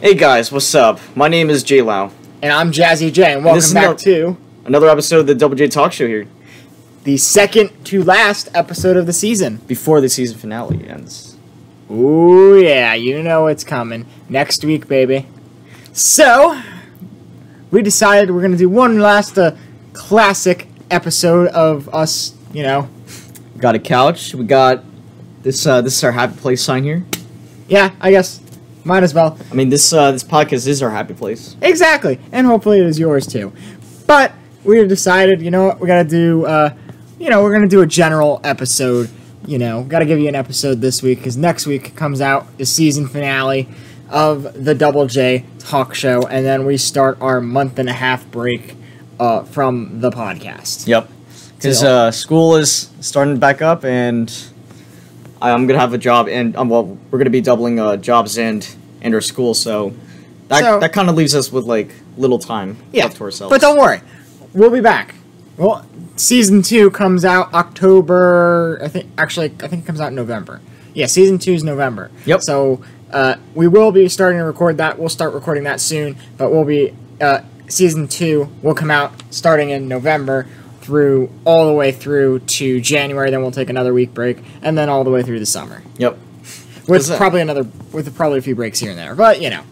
Hey guys, what's up? My name is JLau. And I'm Jazzy J, and welcome back to another episode of the Double J Talk Show here. The second to last episode of the season. Before the season finale ends. Ooh, yeah, you know it's coming. Next week, baby. So, we decided we're going to do one last classic episode of us, you know. We got a couch. We got this is our happy place sign here. Yeah, I guess. Might as well. I mean, this podcast is our happy place. Exactly. And hopefully it is yours too. But we decided, you know what, we got to do, we're going to do a general episode. You know, got to give you an episode this week because next week comes out the season finale of the Double J Talk Show. And then we start our month-and-a-half break from the podcast. Yep. Because school is starting back up and I'm going to have a job and, we're going to be doubling jobs and our school, so that kind of leaves us with, like, little time left to ourselves. But don't worry. We'll be back. Well, Season 2 comes out October, I think it comes out in November. Yeah, Season 2 is November. Yep. So, we will be starting to record that. We'll start recording that soon, but we'll be, Season 2 will come out starting in November all the way through to January, then we'll take another week break, and then all the way through the summer. Yep. With probably a few breaks here and there, but you know.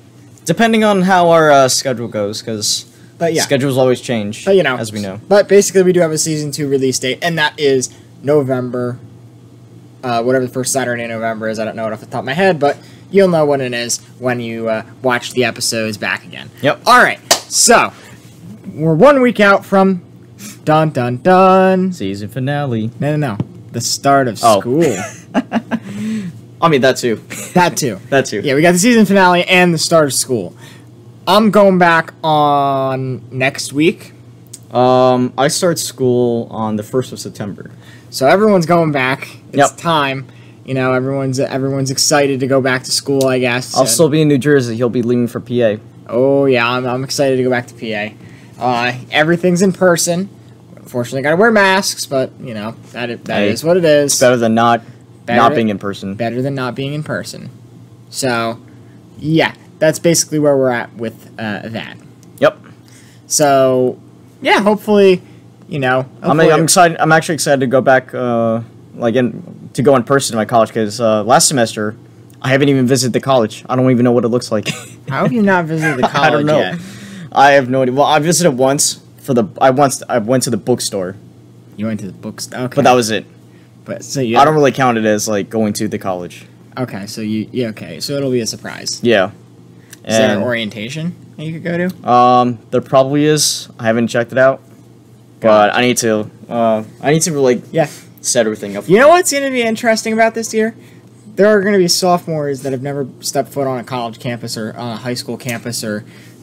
Depending on how our schedule goes, because schedules always change, but, you know, as we know. But basically, we do have a Season 2 release date, and that is November, whatever the first Saturday in November is. I don't know it off the top of my head, but you'll know when it is when you watch the episodes back again. Yep. All right, so we're 1 week out from dun dun dun season finale. No. The start of school. I mean, that too. That too. That too. Yeah, we got the season finale and the start of school. I'm going back on next week. I start school on the 1st of September. So everyone's going back. It's time. You know, everyone's excited to go back to school, I guess. I'll still be in New Jersey. He'll be leaving for PA. Oh, yeah, I'm excited to go back to PA. Everything's in person. Unfortunately, got to wear masks, but, you know, that is what it is. It's better than not being in person. Better than not being in person. So, yeah, that's basically where we're at with that. Yep. So, yeah, hopefully, you know. I'm excited. I'm actually excited to go back, to go in person to my college because last semester I haven't even visited the college. I don't even know what it looks like. How have you not visited the college I don't know. yet? I have no idea. Well, I visited once I went to the bookstore. You went to the bookstore. Okay. But that was it. But so I don't really count it as like going to the college. Okay, so okay, so it'll be a surprise. Yeah. Is there an orientation that you could go to? There probably is. I haven't checked it out, but I need to set everything up. You know what's going to be interesting about this year? There are going to be sophomores that have never stepped foot on a college campus or on a high school campus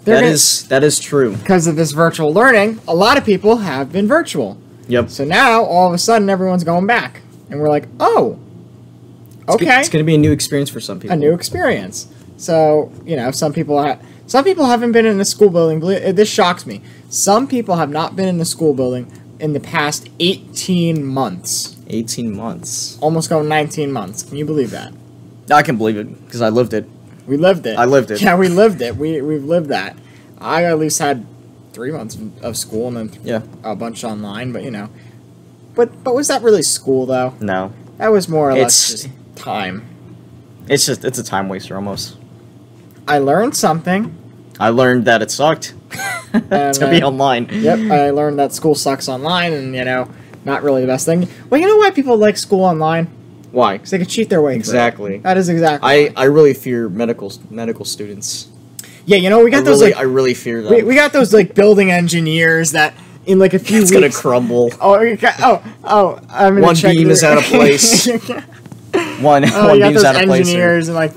that is true. Because of this virtual learning, a lot of people have been virtual. Yep. So now all of a sudden everyone's going back. And we're like, oh, okay. It's going to be a new experience for some people. A new experience. So, you know, some people haven't been in a school building. This shocks me. Some people have not been in the school building in the past 18 months. 18 months. Almost going 19 months. Can you believe that? I can believe it because I lived it. We lived it. I lived it. Yeah, we lived it. We've lived that. I at least had 3 months of school and then a bunch online, but you know. But was that really school though? No. That was more or less just time. It's a time waster almost. I learned something. I learned that it sucked to be online. Yep, I learned that school sucks online and, you know, not really the best thing. Well, you know why people like school online? Why? Because they can cheat their way through. Exactly. That is exactly I really fear medical students. Yeah, you know, we got I really fear them. We got those, like, building engineers that in, like, a few weeks... It's gonna crumble. I'm One beam is out of place. One beam is out of place. Engineers and, like,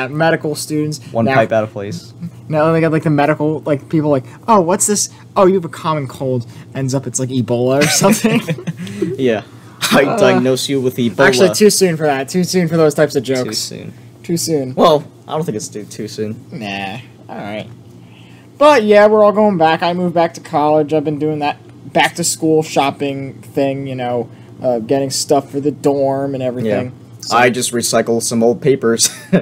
medical students. One pipe out of place. Now they got, like, the medical, like, people like, oh, what's this? Oh, you have a common cold. Ends up it's, like, Ebola or something. Yeah. I diagnose you with Ebola. Actually, too soon for that. Too soon for those types of jokes. Too soon. Too soon. Well, I don't think it's too soon. Nah. Alright. But, yeah, we're all going back. I moved back to college. I've been doing that back-to-school shopping thing, you know, getting stuff for the dorm and everything. Yeah. So, I just recycle some old papers. Yeah,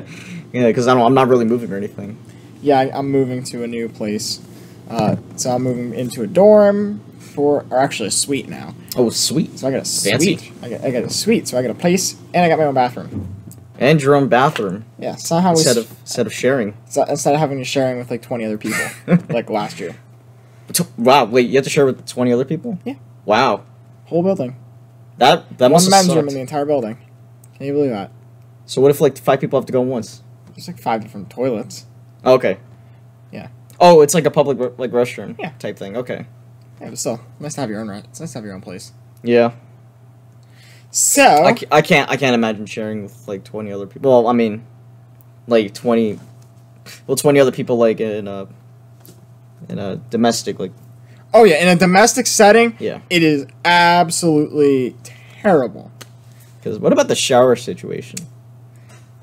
because I'm not really moving or anything. Yeah, I'm moving to a new place. So I'm moving into a dorm or actually a suite now. Oh, sweet. So I got a Fancy. suite. I got a suite, so I got a place, and I got my own bathroom. And your own bathroom. Yeah, somehow instead of sharing. So instead of having to sharing with like 20 other people, like last year. Wow, wait, you have to share with 20 other people? Yeah. Wow. Whole building. That One must have men's sucked. room in the entire building. Can you believe that? So what if like 5 people have to go once? There's like 5 different toilets. Oh, okay. Yeah. Oh, it's like a public like restroom. Yeah. Type thing. Okay. Yeah, but still, nice to have your own rent. It's nice to have your own place. Yeah. So I can't imagine sharing with like 20 other people. Well, I mean, like 20 other people like in a domestic like. oh yeah, in a domestic setting, Yeah. it is absolutely terrible. Because what about the shower situation?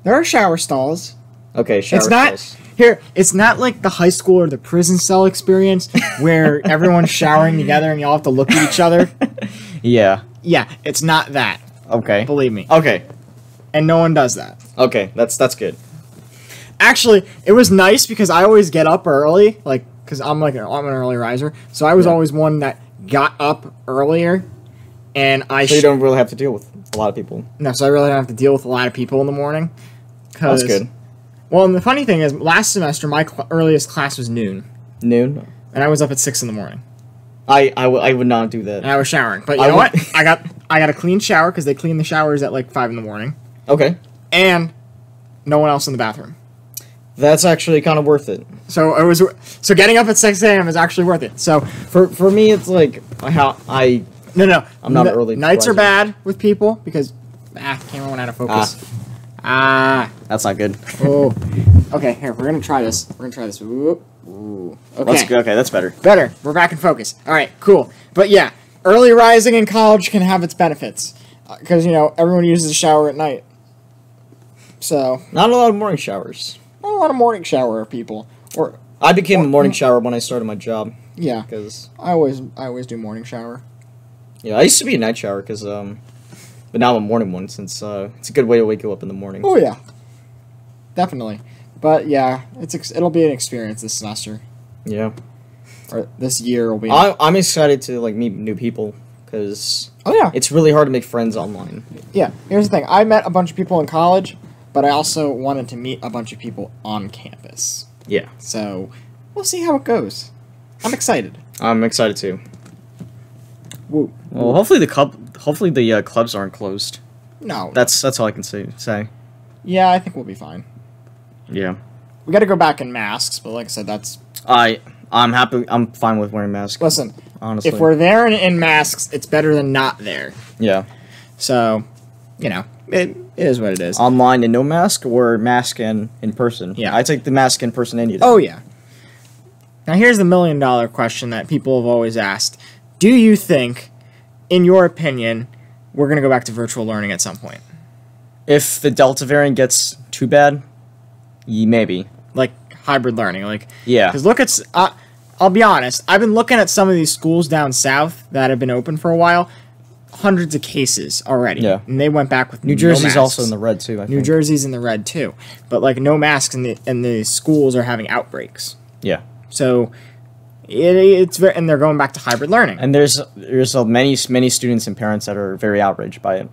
There are shower stalls. Okay, shower It's not stalls. here. It's not like the high school or the prison cell experience where everyone's showering together and you all have to look at each other. Yeah. Yeah, it's not that. Okay. Believe me. Okay. And no one does that. Okay. That's good. Actually, it was nice because I always get up early, like because I'm an early riser, so I was always one that got up earlier, and So you don't really have to deal with a lot of people. no, so I really don't have to deal with a lot of people in the morning. That's good. Well, and the funny thing is, last semester my earliest class was noon, Noon. and I was up at 6 in the morning, I would not do that. and I was showering. But you know what? I got a clean shower because they clean the showers at like 5 in the morning, Okay. and no one else in the bathroom. That's actually kind of worth it. So getting up at 6 a.m. is actually worth it. So For me, it's like I no, I'm not early nights are riser. bad with people because camera went out of focus. That's not good. Oh, okay. Here we're gonna try this. Ooh. Okay, That's good. Okay, that's better. better. We're back in focus. All right, cool. But yeah, early rising in college can have its benefits because everyone uses a shower at night. So Not a lot of morning showers. not a lot of morning shower people. I became a morning shower when I started my job Yeah, because I always do morning shower. I used to be a night shower because but now I'm a morning one since it's a good way to wake you up in the morning. Oh yeah, definitely. But yeah, it'll be an experience this semester Yeah. or this year will be. I'm excited to like meet new people because Oh yeah, it's really hard to make friends online. yeah. Here's the thing: I met a bunch of people in college, but I also wanted to meet a bunch of people on campus. Yeah. So we'll see how it goes. I'm excited. I'm excited too. Woo. Well, hopefully the clubs aren't closed. No. That's all I can say. Yeah, I think we'll be fine. Yeah. We got to go back in masks, but like I said, that's. I'm happy. I'm fine with wearing masks. Listen, honestly, if we're there in masks, it's better than not there. yeah, So, it is what it is. online and no mask, or mask and in person. Yeah. I take the mask in person any day. Oh yeah. Now here's the $1 million question that people have always asked: do you think, in your opinion, we're gonna go back to virtual learning at some point? If the Delta variant gets too bad, maybe. Like hybrid learning, like Yeah. Because look at, I'll be honest, I've been looking at some of these schools down south that have been open for a while. Hundreds of cases already. Yeah. And they went back with New no Jersey's masks. also in the red too. I New think. Jersey's in the red too, but like no masks, and the schools are having outbreaks. Yeah. So it's very, and they're going back to hybrid learning. And there's many students and parents that are very outraged by it.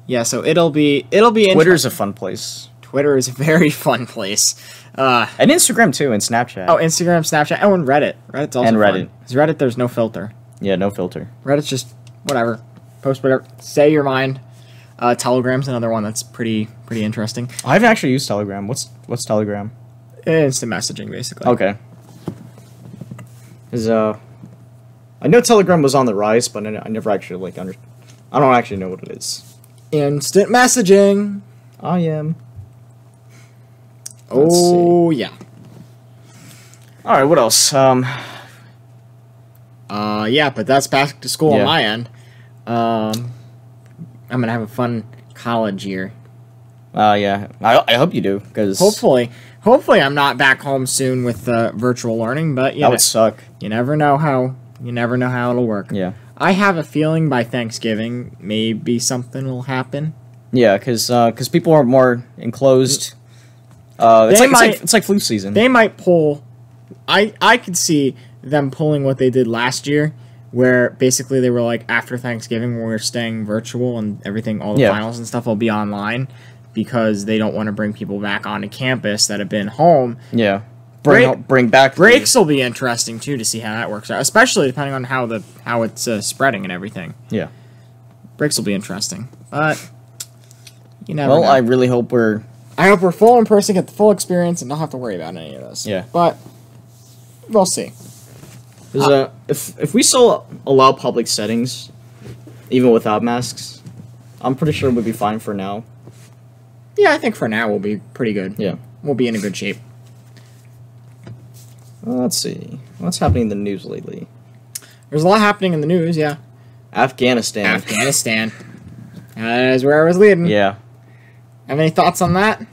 Yeah, so it'll be Twitter's a fun place. Twitter is a very fun place. And Instagram too, and Snapchat. Oh, Instagram, Snapchat, oh, and Reddit. Reddit's also And fun. Reddit. 'Cause Reddit, there's no filter. Yeah, no filter. Reddit's just whatever. Post whatever. Say your mind. Telegram's another one that's pretty interesting. I haven't actually used Telegram. What's Telegram? Instant messaging, basically. Okay. I know Telegram was on the rise, but I never actually I don't actually know what it is. Instant messaging. I am. Oh yeah. All right. What else? Yeah, but that's back to school Yeah. on my end. I'm gonna have a fun college year. Yeah. I hope you do, because Hopefully I'm not back home soon with virtual learning. But that would suck. you never know how it'll work. Yeah. I have a feeling by Thanksgiving maybe something will happen. Yeah, because people are more enclosed It's like flu season. They might pull. I could see them pulling what they did last year, where basically they were like, after Thanksgiving we're staying virtual and everything, all the finals and stuff will be online because they don't want to bring people back onto campus that have been home. Yeah. Bring back breaks will be interesting too to see how that works out, especially depending on how it's spreading and everything. Yeah. Breaks will be interesting, but you never know. I really hope we're full in person, get the full experience, and not have to worry about any of this. Yeah. But we'll see. If we still allow public settings, even without masks, I'm pretty sure we'll be fine for now. Yeah, I think for now we'll be pretty good. Yeah. We'll be in a good shape. Let's see. What's happening in the news lately? There's a lot happening in the news, yeah. Afghanistan. That is where I was leading. Yeah. Have any thoughts on that?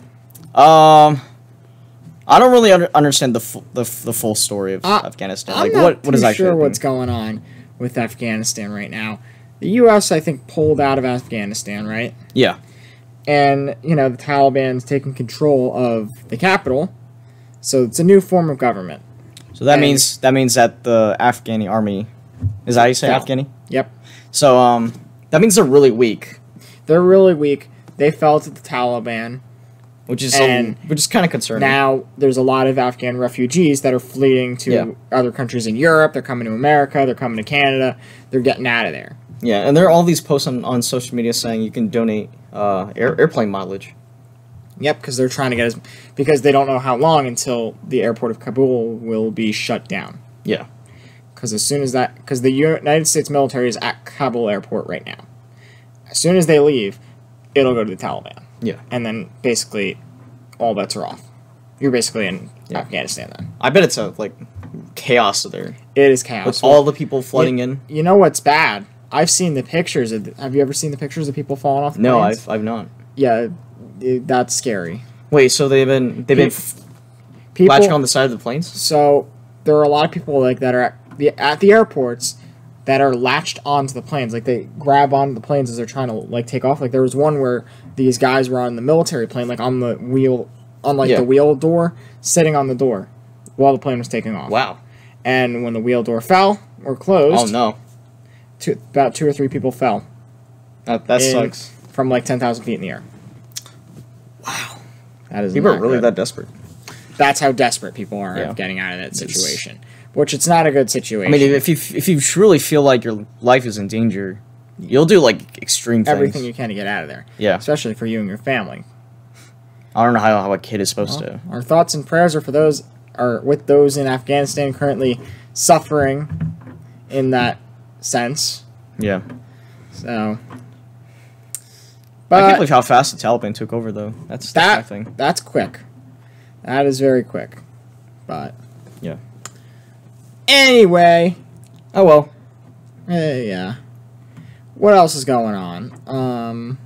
I don't really understand the full story of Afghanistan. I'm not too sure what's going on with Afghanistan right now. The U.S., I think, pulled out of Afghanistan, right? Yeah. And, the Taliban's taking control of the capital, so it's a new form of government. So that means that the Afghani army, is that how you say Afghani? Yep. So that means they're really weak. They're really weak. They fell to the Taliban. Which is kind of concerning. Now, there's a lot of Afghan refugees that are fleeing to other countries in Europe. They're coming to America. They're coming to Canada. They're getting out of there. Yeah, and there are all these posts on social media saying you can donate airplane mileage. Yep, because they're trying to because they don't know how long until the airport of Kabul will be shut down. Yeah. Because the United States military is at Kabul airport right now. As soon as they leave, it'll go to the Taliban. Yeah. And then basically all bets are off. You're basically in Afghanistan then. I bet it's chaos there. It is chaos. With all the people flooding in. You know what's bad? I've seen the pictures. Have you ever seen the pictures of people falling off the planes? No, I've not. Yeah, that's scary. Wait, so they've been latching on the side of the planes? So there are a lot of people that are at the airports that are latched onto the planes. Like, they grab onto the planes as they're trying to, take off. Like, there was one where these guys were on the military plane, on the wheel, the wheel door, sitting on the door while the plane was taking off. Wow. And when the wheel door fell or closed... Oh, no. About 2 or 3 people fell. That sucks. From, 10,000 feet in the air. Wow. That is people are really that desperate. That's how desperate people are of getting out of that situation. Which, it's not a good situation. I mean, if you truly feel like your life is in danger, you'll do, extreme things. Everything you can to get out of there. Yeah. Especially for you and your family. I don't know how a kid is supposed to. Our thoughts and prayers are with those in Afghanistan currently suffering in that sense. Yeah. So... I can't believe how fast the Taliban took over, though. That's my thing. That's quick. That is very quick. But... Yeah. Anyway. Oh, well. Yeah. What else is going on?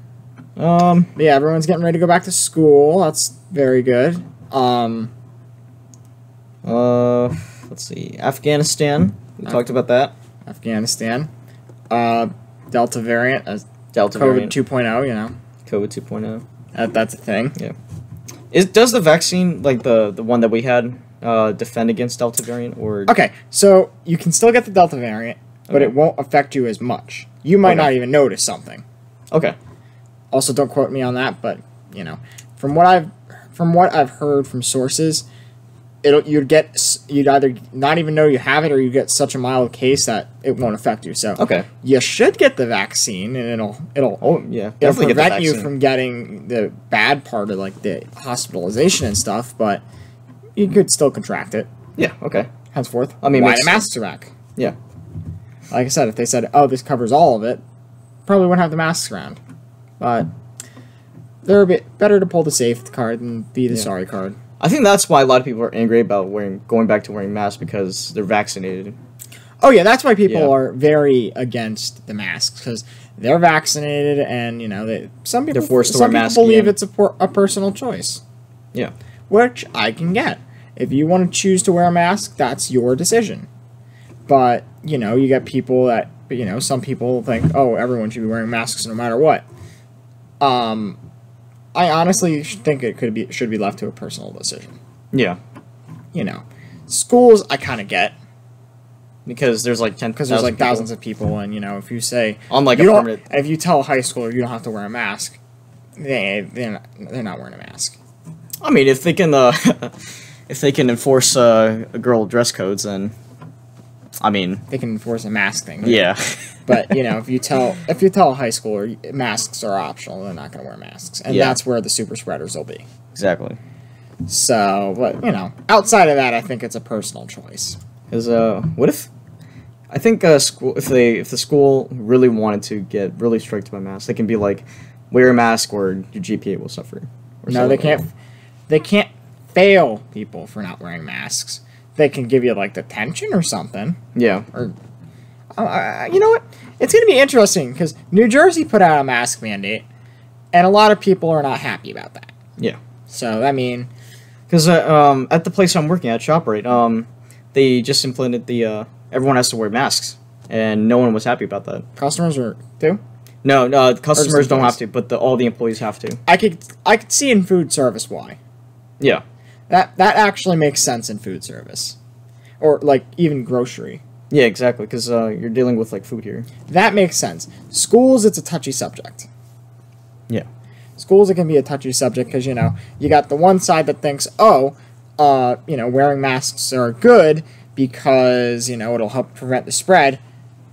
Yeah, everyone's getting ready to go back to school. That's very good. Let's see. Afghanistan. We talked about that. Afghanistan. Delta variant. Delta COVID variant. 2.0, COVID 2.0. That's a thing. Yeah. Does the vaccine, the one that we had, defend against Delta variant, or... Okay, so you can still get the Delta variant, but it won't affect you as much. You might not even notice something. Okay. Also, don't quote me on that, but, from what I've heard from sources, you'd either not even know you have it, or you get such a mild case that it won't affect you. So you should get the vaccine, and it'll prevent you from getting the bad part of the hospitalization and stuff, but you could still contract it. Yeah. Okay. Henceforth, I mean, why the masks are back? Yeah. Like I said, if they said, "Oh, this covers all of it," probably wouldn't have the masks around. But they're a bit better to pull the safe card than be the sorry card. I think that's why a lot of people are angry about going back to wearing masks, because they're vaccinated. Oh yeah, that's why people are very against the masks, because they're vaccinated, and some people they're forced to wear masks believe it's a personal choice. Yeah, which I can get. If you want to choose to wear a mask, that's your decision. But you get people that some people think, oh, everyone should be wearing masks no matter what. I honestly think it should be left to a personal decision. Yeah. You know, schools I kind of get. Because there's like thousands of people, and if you say if you tell a high schooler you don't have to wear a mask, they're not wearing a mask. I mean, if they can enforce girl dress codes, then I mean they can enforce a mask thing. Yeah, but if you tell a high schooler masks are optional, they're not going to wear masks, and that's where the super spreaders will be. Exactly. So, but outside of that, I think it's a personal choice. Because what if? I think school if the school really wanted to get really strict about masks, they can be like, wear a mask or your GPA will suffer. No, they can't. They can't fail people for not wearing masks. They can give you like detention or something. Yeah. Or you know what? It's going to be interesting because New Jersey put out a mask mandate, and a lot of people are not happy about that. Yeah. So I mean, because at the place I'm working at, ShopRite, they just implemented the everyone has to wear masks, and no one was happy about that. Customers do? No, customers don't have to, but all the employees have to. I could see in food service why. Yeah. That actually makes sense in food service, or like even grocery. Yeah, exactly, because you're dealing with like food here. That makes sense. Schools, it's a touchy subject. Yeah. Schools, it can be a touchy subject because you got the one side that thinks, wearing masks are good because it'll help prevent the spread,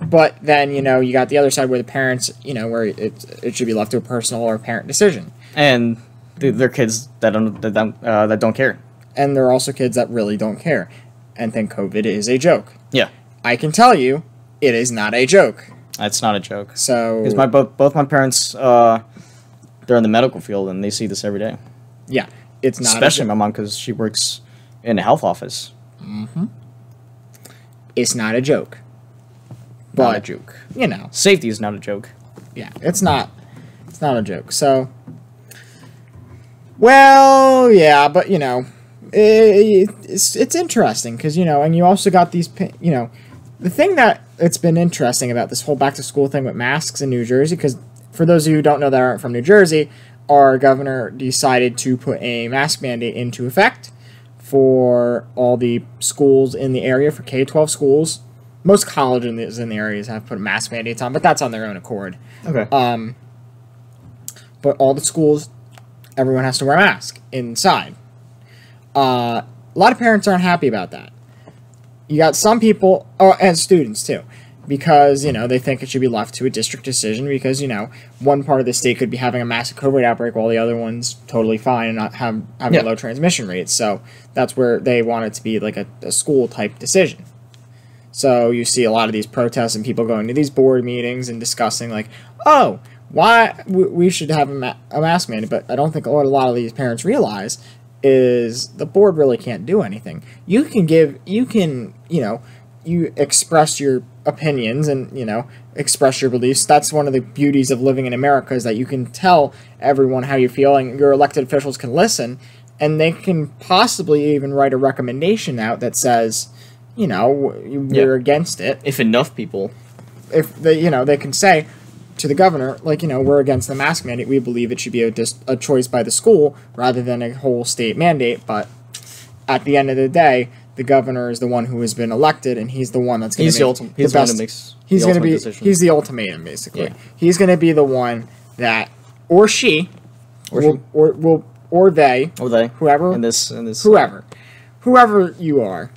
but then you got the other side where the parents where it should be left to a personal or parent decision, and they're kids that don't care, and there are also kids that really don't care and think COVID is a joke. Yeah, I can tell you, it is not a joke. It's not a joke. So because both my parents they're in the medical field and they see this every day. Yeah, it's not especially my mom because she works in a health office. Mm-hmm. It's not a joke. But, not a joke. Safety is not a joke. Yeah, it's not a joke. So, well, yeah, but it's interesting because and you also got these the thing that it's been interesting about this whole back to school thing with masks in New Jersey, because for those of you who don't know that aren't from New Jersey, our governor decided to put a mask mandate into effect for all the schools in the area, for K-12 schools. Most colleges in the areas have put mask mandates on, but that's on their own accord. Okay. But all the schools, everyone has to wear a mask inside. A lot of parents aren't happy about that. You got some people, and students too, because, they think it should be left to a district decision because, one part of the state could be having a massive COVID outbreak while the other one's totally fine and not having low transmission rates. So that's where they want it to be like a school-type decision. So you see a lot of these protests and people going to these board meetings and discussing like, why we should have a mask mandate. But I don't think what a lot of these parents realize is the board really can't do anything. You express your opinions and, express your beliefs. That's one of the beauties of living in America, is that you can tell everyone how you're feeling. Your elected officials can listen, and they can possibly even write a recommendation out that says, we're against it. If enough people. If they, they can say to the governor, like, we're against the mask mandate. We believe it should be a choice by the school rather than a whole state mandate. But at the end of the day, the governor is the one who has been elected, and he's the one that's going to make the best. He's going to be. He's the ultimatum, basically. Yeah. He's going to be the one that, or she, or they, whoever, whoever you are,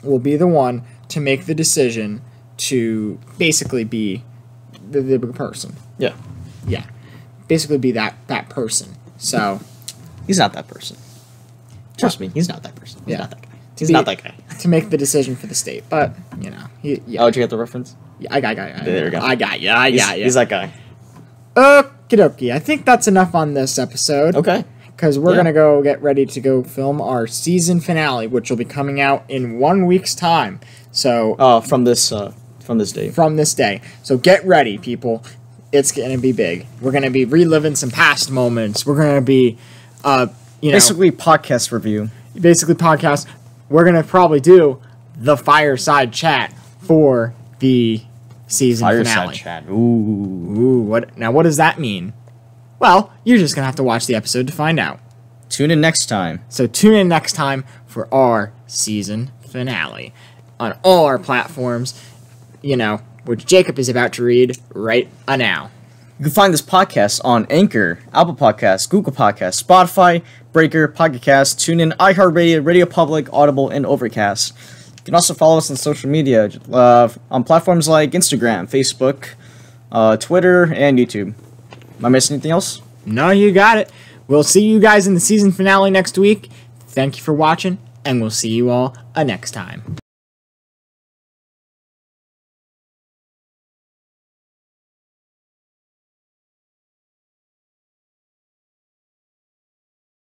will be the one to make the decision to basically be the person. Yeah. Yeah. Basically be that person. So. He's not that person. Trust me, he's not that person. He's not that guy. He's not that guy. To make the decision for the state. But, Oh, did you get the reference? Yeah, I got you. There we go. I got you. He's that guy. Okie dokie. I think that's enough on this episode. Okay. Because we're going to go get ready to go film our season finale, which will be coming out in 1 week's time. So from this day. From this day. So get ready, people. It's going to be big. We're going to be reliving some past moments. We're going to be, basically podcast review. Basically podcast. We're going to probably do the fireside chat for the season finale. Fireside chat. Ooh. What does that mean? Well, you're just going to have to watch the episode to find out. Tune in next time. So tune in next time for our season finale on all our platforms, which Jacob is about to read right now. You can find this podcast on Anchor, Apple Podcasts, Google Podcasts, Spotify, Breaker, Pocket Cast, TuneIn, iHeartRadio, Radio Public, Audible, and Overcast. You can also follow us on social media on platforms like Instagram, Facebook, Twitter, and YouTube. Am I missing anything else? No, you got it. We'll see you guys in the season finale next week. Thank you for watching, and we'll see you all next time.